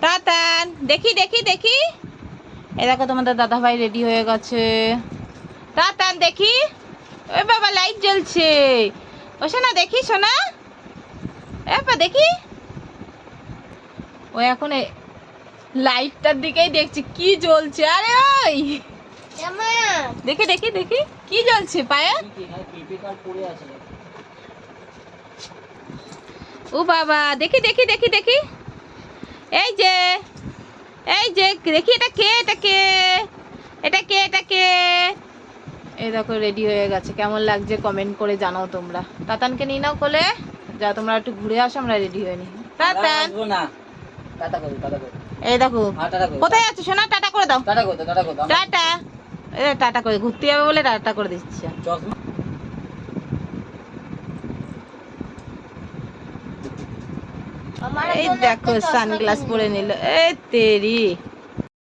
তাতান দেখি দেখি দেখি, এই দেখো তোমাদের দাদা ভাই রেডি হয়ে গেছে। তাতান দেখি, ওই বাবা লাইট জ্বলছে। ও সোনা দেখি, সোনা এপা দেখি, ও এখন লাইটটার দিকেই দেখছি কি জ্বলছে। আরে ওই দেখি দেখি দেখি কি জ্বলছে পায়ে। ও বাবা দেখি দেখি দেখি দেখি, এই যে এই যে দেখি, এটা কে, এটা কে, এটা কে, এটা কে। এই দেখো রেডি হয়ে গেছে, কেমন লাগছে কমেন্ট করে জানাও তোমরা। তাতানকে নিয়ে নাও কোলে, যা তোমরা একটু ঘুরে আসো, আমরা রেডি হয়ে নি। তাতান এই দেখো কোথায় আছো সোনা, টাটা করে দাও। টাটা, টাটা করে ঘুরতে যাবে বলে টাটা করে দিচ্ছে। এই দেখো সানগ্লাস পরে নিল, এই তেরি।